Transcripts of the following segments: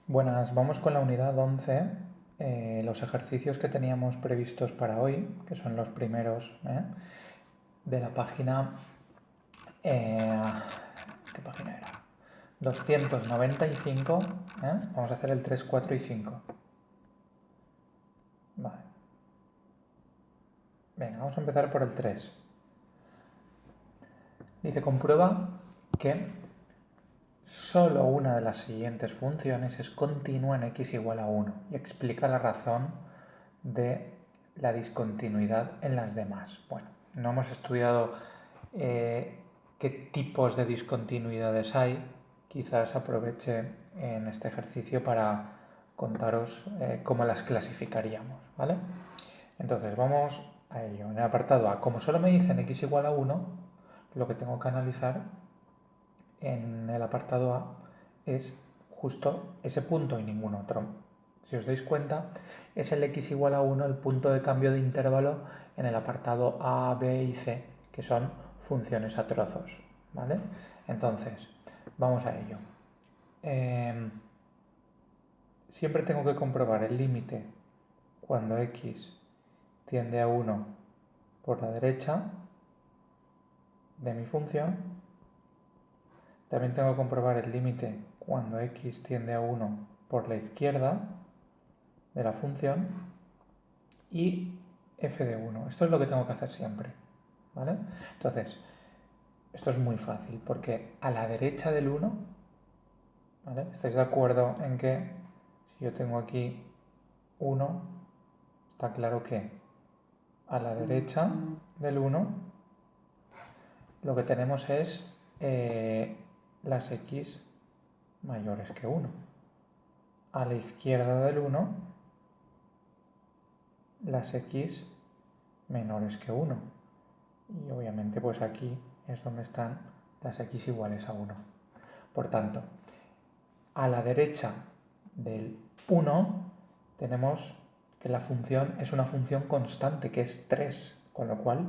Buenas, vamos con la unidad 11, los ejercicios que teníamos previstos para hoy, que son los primeros de la página, ¿qué página era? 295, vamos a hacer el 3, 4 y 5. Vale. Venga, vamos a empezar por el 3. Dice, comprueba que solo una de las siguientes funciones es continua en x igual a 1 y explica la razón de la discontinuidad en las demás. Bueno, no hemos estudiado qué tipos de discontinuidades hay. Quizás aproveche en este ejercicio para contaros cómo las clasificaríamos, ¿vale? Entonces vamos a ello. En el apartado A, como solo me dicen x igual a 1, lo que tengo que analizar en el apartado A es justo ese punto y ningún otro. Si os dais cuenta, es el x igual a 1 el punto de cambio de intervalo en el apartado A, B y C, que son funciones a trozos, ¿vale? Entonces, vamos a ello. Siempre tengo que comprobar el límite cuando x tiende a 1 por la derecha de mi función. También tengo que comprobar el límite cuando x tiende a 1 por la izquierda de la función y f de 1. Esto es lo que tengo que hacer siempre, ¿vale? Entonces, esto es muy fácil porque a la derecha del 1, ¿vale? ¿Estáis de acuerdo en que si yo tengo aquí 1, está claro que a la derecha del 1 lo que tenemos es las x mayores que 1. A la izquierda del 1, las x menores que 1. Y obviamente pues aquí es donde están las x iguales a 1. Por tanto, a la derecha del 1 tenemos que la función es una función constante, que es 3, con lo cual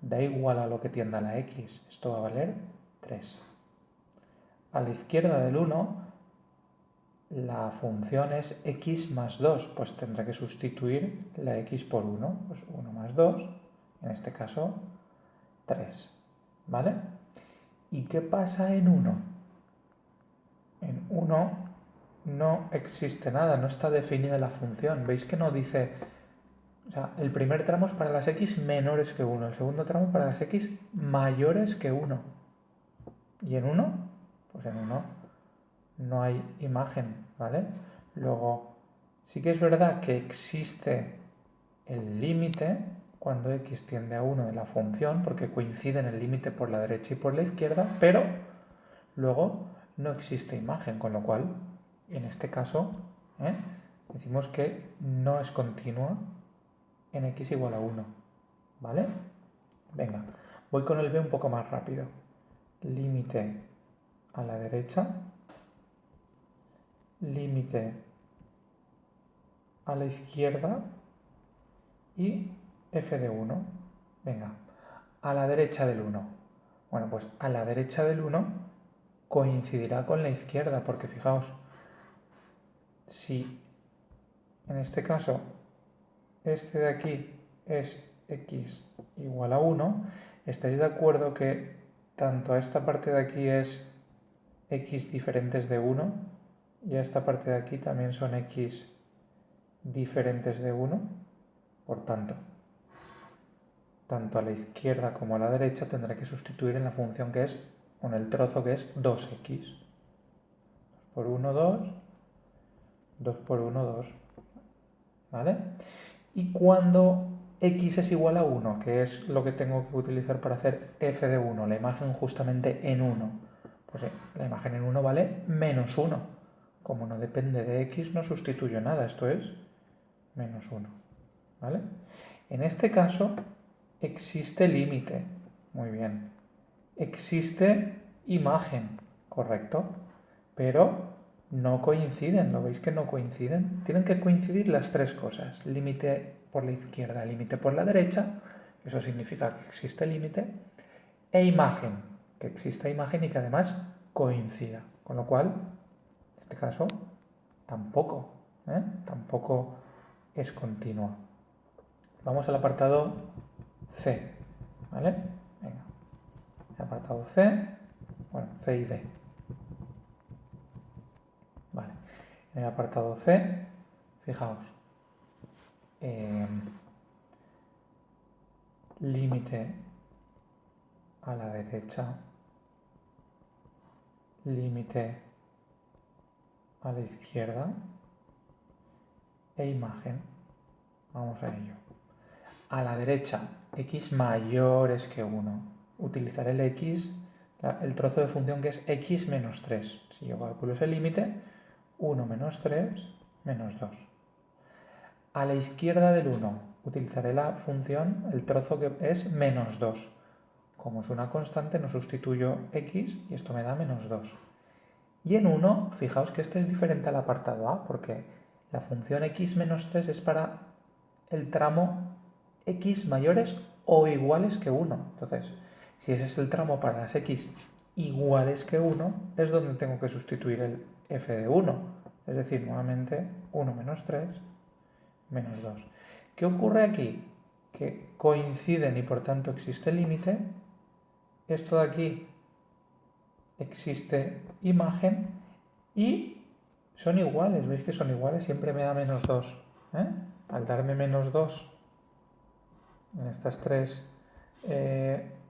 da igual a lo que tienda la x, esto va a valer 3. A la izquierda del 1 la función es x más 2, pues tendré que sustituir la x por 1, pues 1 más 2, en este caso 3, ¿vale? ¿Y qué pasa en 1? En 1 no existe nada, no está definida la función. ¿Veis que no dice? O sea, el primer tramo es para las x menores que 1, el segundo tramo para las x mayores que 1. ¿Y en 1? Pues en 1 no hay imagen, ¿vale? Luego, sí que es verdad que existe el límite cuando x tiende a 1 de la función, porque coinciden el límite por la derecha y por la izquierda, pero luego no existe imagen, con lo cual, en este caso, decimos que no es continua en x igual a 1, ¿vale? Venga, voy con el b un poco más rápido. Límite a la derecha, límite a la izquierda y f de 1. Venga, a la derecha del 1. Bueno, pues a la derecha del 1 coincidirá con la izquierda, porque fijaos, si en este caso este de aquí es x igual a 1, ¿estáis de acuerdo que tanto a esta parte de aquí es x diferentes de 1 y a esta parte de aquí también son x diferentes de 1? Por tanto, tanto a la izquierda como a la derecha tendré que sustituir en la función que es, o en el trozo que es 2x. 2 por 1, 2. 2 por 1, 2. ¿Vale? Y cuando x es igual a 1, que es lo que tengo que utilizar para hacer f de 1, la imagen justamente en 1, pues la imagen en 1 vale menos 1. Como no depende de x, no sustituyo nada, esto es menos 1. ¿Vale? En este caso existe límite. Muy bien. Existe imagen, correcto, pero no coinciden, ¿lo veis que no coinciden? Tienen que coincidir las tres cosas, límite por la izquierda, límite por la derecha, eso significa que existe límite, e imagen, que exista imagen y que además coincida, con lo cual, en este caso, tampoco, tampoco es continua. Vamos al apartado C, ¿vale? Venga, el apartado C, bueno, C y D. Vale, en el apartado C, fijaos, límite a la derecha, límite a la izquierda e imagen. Vamos a ello. A la derecha, x mayores que 1. Utilizaré el x, el trozo de función que es x menos 3. Si yo calculo ese límite, 1 menos 3 menos 2. A la izquierda del 1, utilizaré la función, el trozo que es menos 2. Como es una constante, no sustituyo x y esto me da menos 2. Y en 1, fijaos que este es diferente al apartado A, porque la función x menos 3 es para el tramo x mayores o iguales que 1. Entonces, si ese es el tramo para las x iguales que 1, es donde tengo que sustituir el f de 1. Es decir, nuevamente 1 menos 3 menos 2. ¿Qué ocurre aquí? Que coinciden y por tanto existe límite. Esto de aquí existe imagen y son iguales. ¿Veis que son iguales? Siempre me da menos 2. Al darme menos 2 en estas tres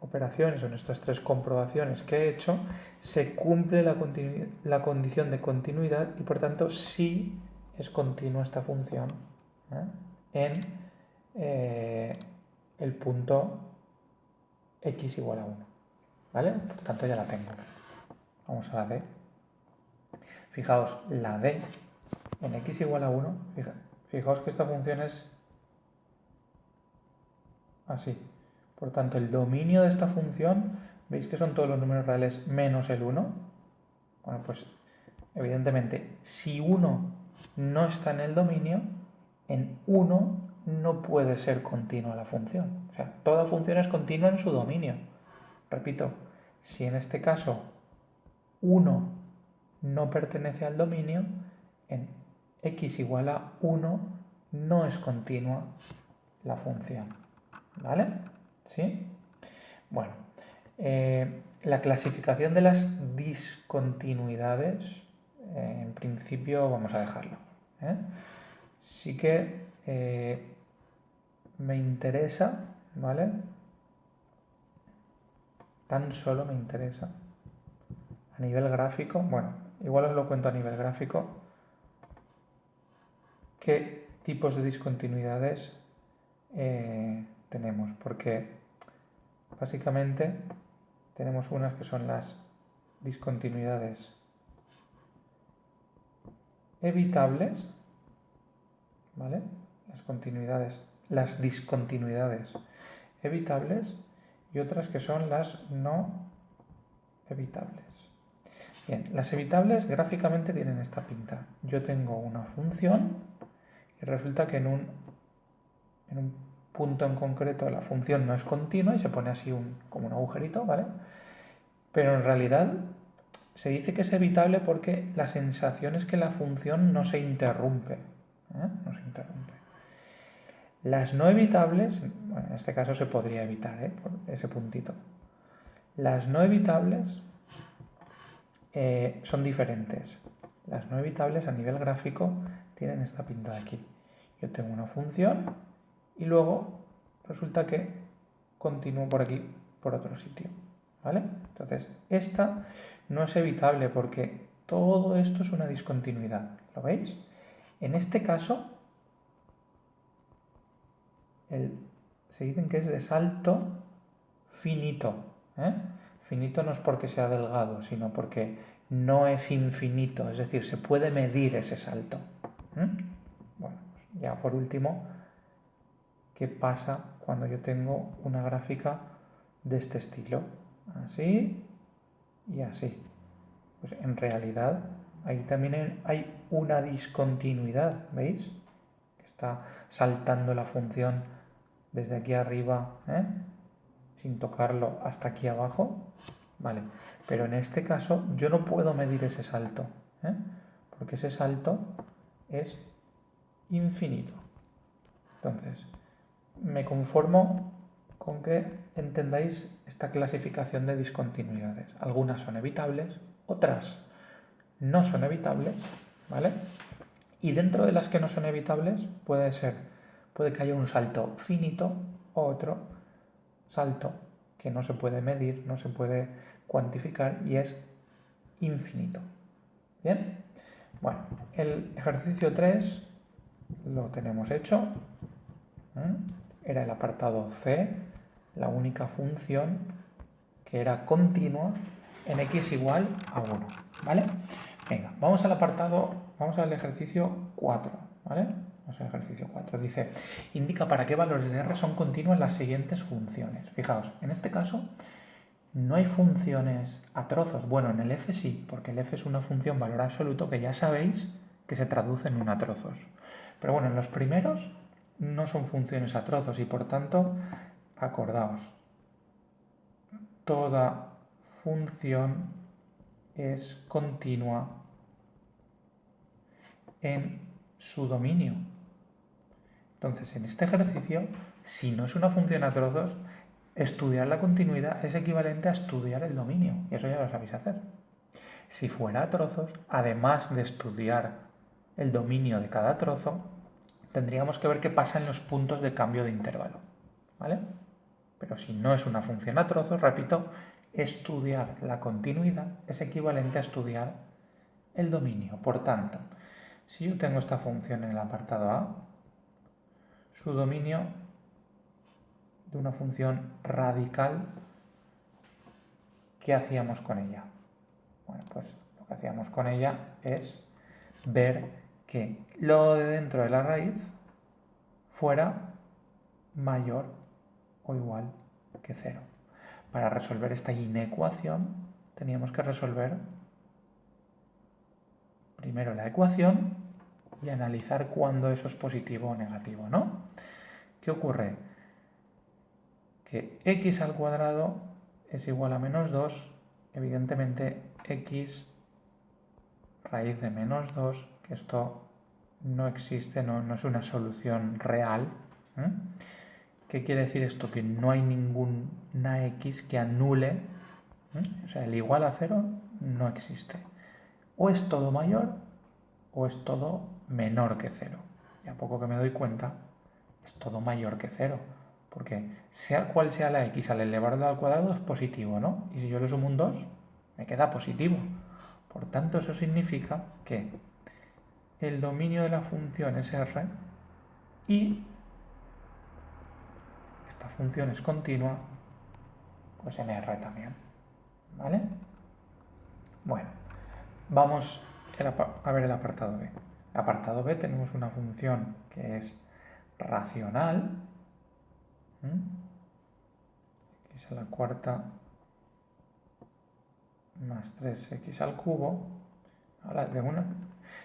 operaciones o en estas tres comprobaciones que he hecho, se cumple la condición de continuidad y por tanto sí es continua esta función en el punto x igual a 1. ¿Vale? Por tanto ya la tengo. Vamos a la D. Fijaos, la D en x igual a 1, fijaos que esta función es así. Por tanto, el dominio de esta función, ¿veis que son todos los números reales menos el 1? Bueno, pues evidentemente, si 1 no está en el dominio, en 1 no puede ser continua la función. O sea, toda función es continua en su dominio. Repito, si en este caso 1 no pertenece al dominio, en x igual a 1 no es continua la función. ¿Vale? ¿Sí? Bueno, la clasificación de las discontinuidades, en principio vamos a dejarlo. Sí que me interesa, ¿vale? Tan solo me interesa a nivel gráfico, bueno, igual os lo cuento a nivel gráfico, qué tipos de discontinuidades tenemos, porque básicamente tenemos unas que son las discontinuidades evitables, ¿vale? Las discontinuidades evitables y otras que son las no evitables. Bien, las evitables gráficamente tienen esta pinta. Yo tengo una función y resulta que en un punto en concreto la función no es continua y se pone así como un agujerito, ¿vale? Pero en realidad se dice que es evitable porque la sensación es que la función no se interrumpe. No se interrumpe. Las no evitables, bueno, en este caso se podría evitar, por ese puntito. Las no evitables son diferentes. Las no evitables a nivel gráfico tienen esta pinta de aquí. Yo tengo una función y luego resulta que continúo por aquí, por otro sitio. ¿Vale? Entonces, esta no es evitable porque todo esto es una discontinuidad. ¿Lo veis? En este caso, se dicen que es de salto finito. Finito no es porque sea delgado, sino porque no es infinito, es decir, se puede medir ese salto. Bueno, pues ya por último, ¿qué pasa cuando yo tengo una gráfica de este estilo? Así y así. Pues en realidad ahí también hay una discontinuidad, ¿veis? Que está saltando la función desde aquí arriba, sin tocarlo hasta aquí abajo, ¿vale? Pero en este caso yo no puedo medir ese salto, porque ese salto es infinito. Entonces, me conformo con que entendáis esta clasificación de discontinuidades. Algunas son evitables, otras no son evitables, ¿vale? Y dentro de las que no son evitables puede que haya un salto finito o otro salto que no se puede medir, no se puede cuantificar y es infinito. ¿Bien? Bueno, el ejercicio 3 lo tenemos hecho. Era el apartado C, la única función que era continua en x igual a 1, ¿vale? Venga, vamos al ejercicio 4, ¿vale? Vamos al ejercicio 4. Dice, indica para qué valores de R son continuas las siguientes funciones. Fijaos, en este caso no hay funciones a trozos. Bueno, en el f sí, porque el f es una función valor absoluto que ya sabéis que se traduce en un a trozos. Pero bueno, en los primeros no son funciones a trozos y por tanto, acordaos, toda función es continua en su dominio. Entonces, en este ejercicio, si no es una función a trozos, estudiar la continuidad es equivalente a estudiar el dominio, y eso ya lo sabéis hacer. Si fuera a trozos, además de estudiar el dominio de cada trozo, tendríamos que ver qué pasa en los puntos de cambio de intervalo, ¿vale? Pero si no es una función a trozos, repito, estudiar la continuidad es equivalente a estudiar el dominio. Por tanto, si yo tengo esta función en el apartado A, su dominio de una función radical, ¿qué hacíamos con ella? Bueno, pues lo que hacíamos con ella es ver que lo de dentro de la raíz fuera mayor o igual que 0. Para resolver esta inecuación teníamos que resolver primero la ecuación y analizar cuándo eso es positivo o negativo, ¿no? ¿Qué ocurre? Que x al cuadrado es igual a menos 2, evidentemente x raíz de menos 2, que esto no existe, no es una solución real. ¿Qué quiere decir esto? Que no hay ninguna x que anule, o sea, el igual a 0 no existe. O es todo mayor o es todo menor que 0. Y a poco que me doy cuenta, es todo mayor que 0. Porque sea cual sea la x al elevarlo al cuadrado es positivo, ¿no? Y si yo le sumo un 2, me queda positivo. Por tanto, eso significa que el dominio de la función es R y esta función es continua, pues en R también, ¿vale? Bueno, vamos a ver el apartado B. En el apartado B tenemos una función que es racional, x a la cuarta más 3x al cubo. Ahora,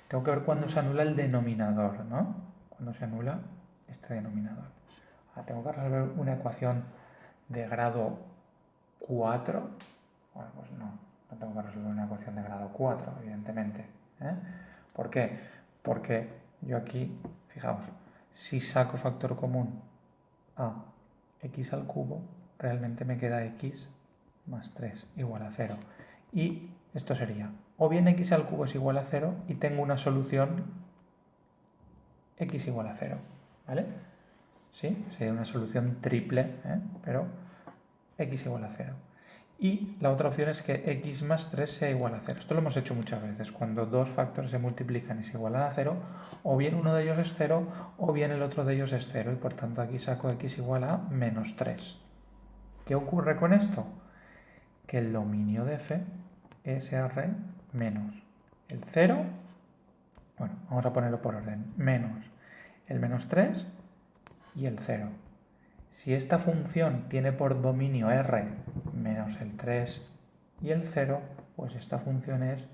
tengo que ver cuándo se anula el denominador, ¿no? Cuando se anula este denominador. Ahora tengo que resolver una ecuación de grado 4. Bueno, pues no tengo que resolver una ecuación de grado 4, evidentemente. ¿Por qué? Porque yo aquí, fijaos, si saco factor común a x al cubo, realmente me queda x más 3 igual a 0. Y esto sería, o bien x al cubo es igual a 0 y tengo una solución x igual a 0, ¿vale? Sí, sería una solución triple, pero x igual a 0. Y la otra opción es que x más 3 sea igual a 0. Esto lo hemos hecho muchas veces. Cuando dos factores se multiplican y se igualan a 0, o bien uno de ellos es 0, o bien el otro de ellos es 0. Y por tanto aquí saco x igual a menos 3. ¿Qué ocurre con esto? Que el dominio de f es R menos el 0, bueno, vamos a ponerlo por orden, menos el menos 3 y el 0. Si esta función tiene por dominio R menos el 3 y el 0, pues esta función es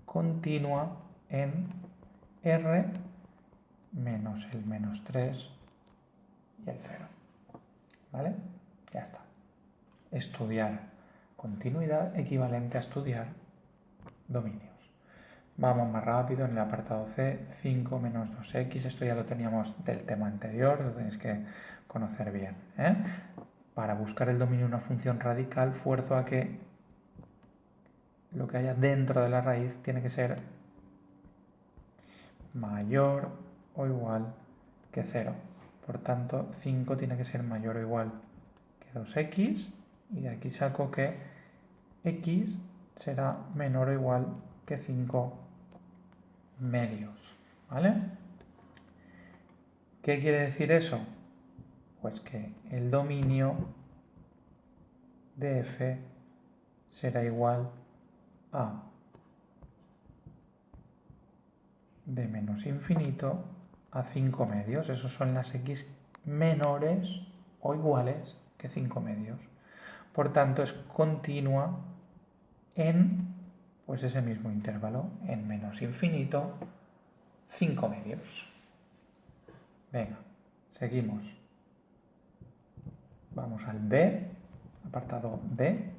continua en R menos el menos 3 y el 0. ¿Vale? Ya está. Estudiar continuidad equivalente a estudiar dominios. Vamos más rápido en el apartado C, 5 menos 2x, esto ya lo teníamos del tema anterior, lo tenéis que conocer bien. Para buscar el dominio de una función radical, fuerzo a que lo que haya dentro de la raíz tiene que ser mayor o igual que 0. Por tanto, 5 tiene que ser mayor o igual que 2x, y de aquí saco que x será menor o igual que 5 medios, ¿vale? ¿Qué quiere decir eso? Pues que el dominio de f será igual a de menos infinito a 5 medios. Esos son las x menores o iguales que 5 medios. Por tanto, es continua en pues ese mismo intervalo, en menos infinito, 5 medios. Venga, seguimos. Vamos al B, apartado B.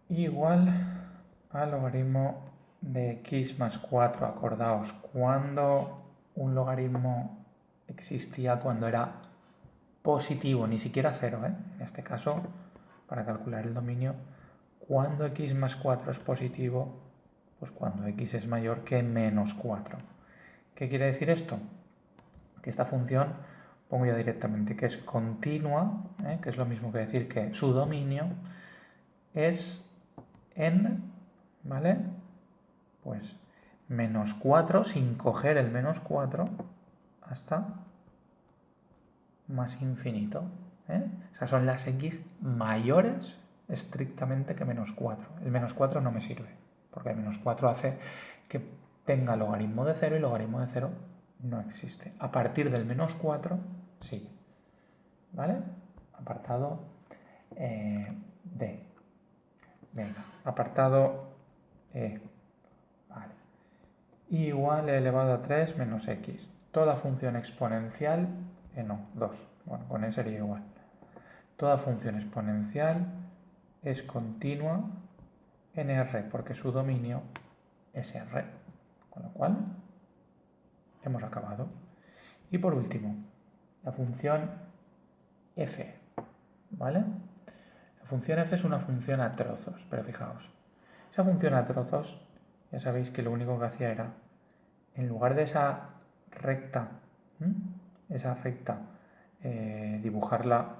Igual al logaritmo de x más 4. Acordaos, cuando un logaritmo existía cuando era positivo, ni siquiera 0, en este caso, para calcular el dominio, cuando x más 4 es positivo, pues cuando x es mayor que menos 4. ¿Qué quiere decir esto? Que esta función, pongo ya directamente que es continua, que es lo mismo que decir que su dominio es en, ¿vale? Pues menos 4, sin coger el menos 4, hasta más infinito. Esas son las x mayores estrictamente que menos 4. El menos 4 no me sirve, porque el menos 4 hace que tenga logaritmo de 0 y logaritmo de 0 no existe. A partir del menos 4, sí. ¿Vale? Apartado D. Venga, apartado E. Vale. Igual elevado a 3 menos x. Toda función exponencial, no, 2. Bueno, con E sería igual. Toda función exponencial es continua en R, porque su dominio es R. Con lo cual, hemos acabado. Y por último, la función f, ¿vale? La función f es una función a trozos, pero fijaos, esa función a trozos, ya sabéis que lo único que hacía era, en lugar de esa recta, dibujarla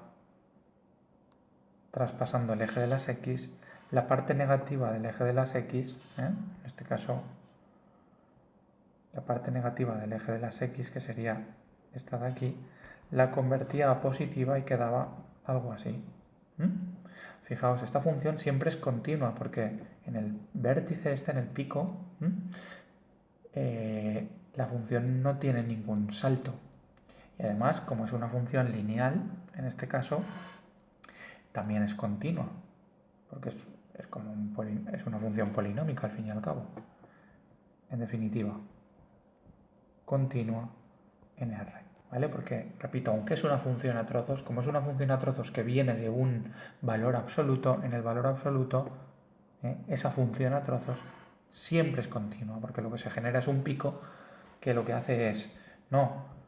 traspasando el eje de las x, la parte negativa del eje de las x, en este caso, la parte negativa del eje de las x, que sería esta de aquí, la convertía a positiva y quedaba algo así. Fijaos, esta función siempre es continua porque en el vértice en el pico, la función no tiene ningún salto. Y además, como es una función lineal, en este caso, también es continua, porque es una función polinómica al fin y al cabo. En definitiva, continua en R, ¿vale? Porque, repito, aunque es una función a trozos, como es una función a trozos que viene de un valor absoluto, en el valor absoluto, esa función a trozos siempre es continua, porque lo que se genera es un pico que lo que hace es, no,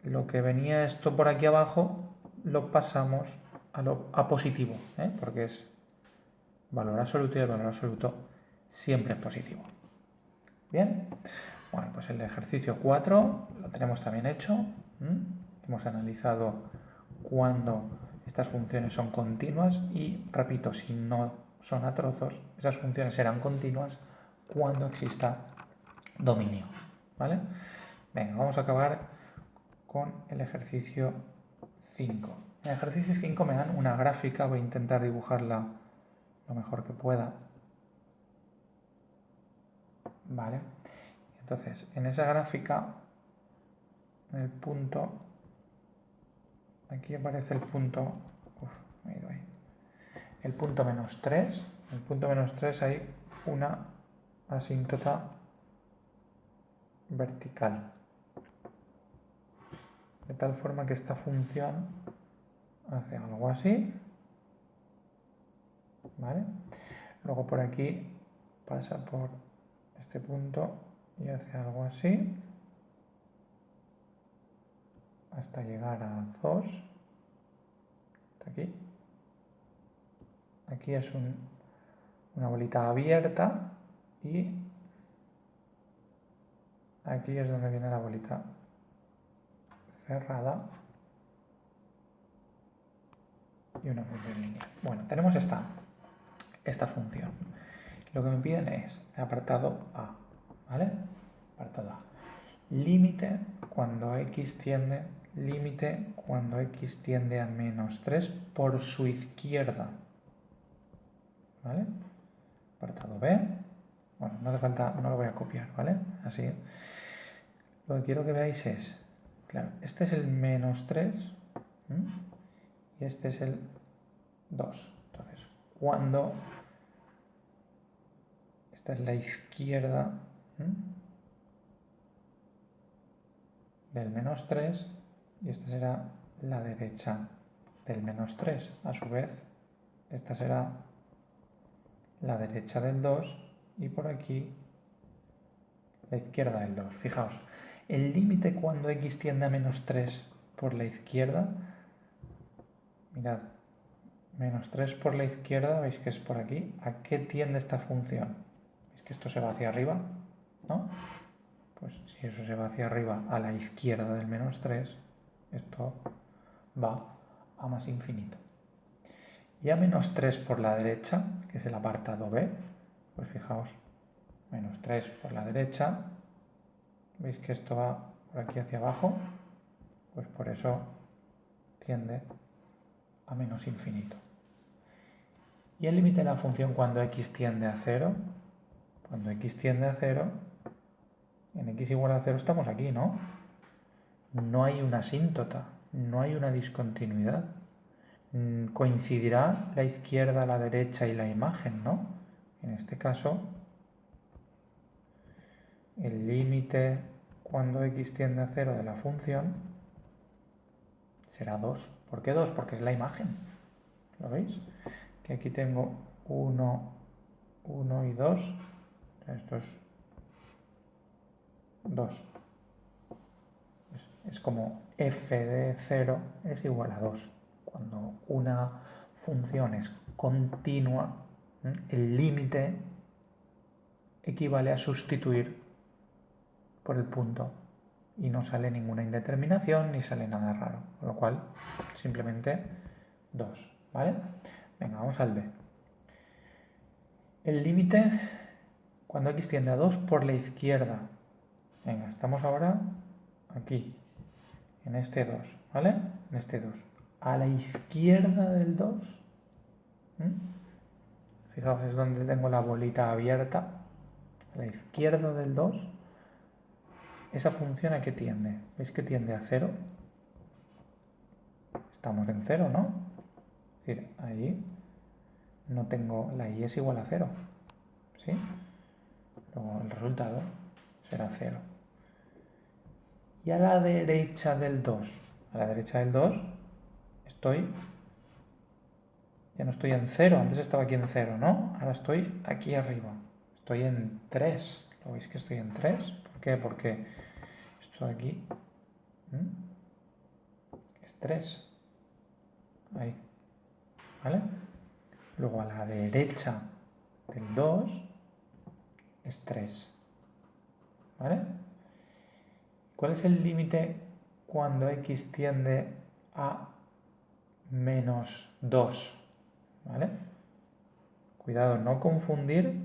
lo que venía esto por aquí abajo lo pasamos a positivo, porque es valor absoluto y el valor absoluto siempre es positivo. Bien, bueno, pues el ejercicio 4 lo tenemos también hecho. Hemos analizado cuándo estas funciones son continuas y, repito, si no son a trozos, esas funciones serán continuas cuando exista dominio, ¿vale? Venga, vamos a acabar con el ejercicio 5. En el ejercicio 5 me dan una gráfica, voy a intentar dibujarla lo mejor que pueda. Vale, entonces en esa gráfica, en el punto, aquí aparece el punto, me he ido ahí, el punto menos 3, en el punto menos 3 hay una asíntota vertical, de tal forma que esta función hace algo así, ¿vale? Luego por aquí pasa por este punto y hace algo así hasta llegar a 2. Hasta aquí. Aquí es una bolita abierta y aquí es donde viene la bolita cerrada y una función lineal. Bueno, tenemos esta función. Lo que me piden es el apartado A, ¿vale? Apartado A. Límite cuando x tiende a menos 3 por su izquierda, ¿vale? Apartado B. Bueno, no hace falta, no lo voy a copiar, ¿vale? Así. Lo que quiero que veáis es, claro, este es el menos 3 y este es el 2. Entonces, cuando esta es la izquierda del menos 3 y esta será la derecha del menos 3. A su vez, esta será la derecha del 2 y por aquí la izquierda del 2. Fijaos, el límite cuando x tiende a menos 3 por la izquierda, mirad, menos 3 por la izquierda, veis que es por aquí. ¿A qué tiende esta función? ¿Veis que esto se va hacia arriba? ¿No? Pues si eso se va hacia arriba a la izquierda del menos 3, esto va a más infinito. Y a menos 3 por la derecha, que es el apartado B, pues fijaos, menos 3 por la derecha, veis que esto va por aquí hacia abajo, pues por eso tiende a menos infinito. Y el límite de la función cuando x tiende a 0, cuando x tiende a 0, en x igual a 0 estamos aquí, ¿no? No hay una asíntota, no hay una discontinuidad. Coincidirá la izquierda, la derecha y la imagen, ¿no? En este caso, el límite cuando x tiende a 0 de la función será 2. ¿Por qué 2? Porque es la imagen. ¿Lo veis? Que aquí tengo 1, 1 y 2. Esto es 2. Es como f de 0 es igual a 2. Cuando una función es continua, el límite equivale a sustituir por el punto y no sale ninguna indeterminación ni sale nada raro, con lo cual simplemente 2, ¿vale? Venga, vamos al B. El límite cuando x tiende a 2 por la izquierda. Venga, estamos ahora aquí, en este 2, ¿vale? En este 2. A la izquierda del 2, fijaos, es donde tengo la bolita abierta, a la izquierda del 2, ¿esa función a qué tiende? ¿Veis que tiende a 0? Estamos en 0, ¿no? Es decir, ahí no tengo, la y es igual a 0, ¿sí? Luego el resultado será 0. Y a la derecha del 2, ya no estoy en 0, antes estaba aquí en 0, ¿no? Ahora estoy aquí arriba, estoy en 3, ¿lo veis que estoy en 3? ¿Por qué? Porque esto de aquí es 3, ahí, ¿vale? Luego a la derecha del 2 es 3, ¿vale? ¿Cuál es el límite cuando x tiende a menos 2? ¿Vale? Cuidado, no confundir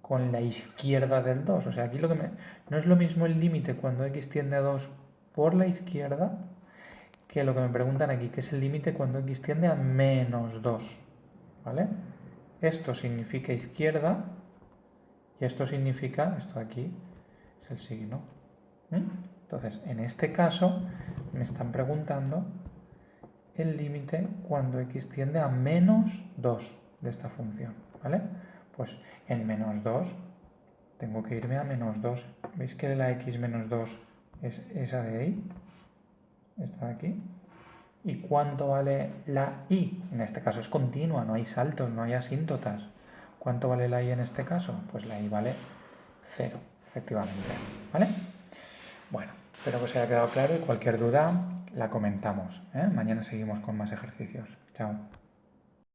con la izquierda del 2. O sea, aquí no es lo mismo el límite cuando x tiende a 2 por la izquierda que lo que me preguntan aquí, que es el límite cuando x tiende a menos 2. ¿Vale? Esto significa izquierda y esto significa, esto de aquí es el signo. Entonces, en este caso me están preguntando el límite cuando x tiende a menos 2 de esta función, ¿vale? Pues en menos 2 tengo que irme a menos 2. ¿Veis que la x menos 2 es esa de ahí? Esta de aquí. ¿Y cuánto vale la I? En este caso es continua, no hay saltos, no hay asíntotas. ¿Cuánto vale la I en este caso? Pues la I vale 0, efectivamente. ¿Vale? Bueno, espero que os haya quedado claro y cualquier duda la comentamos, ¿eh? Mañana seguimos con más ejercicios. Chao.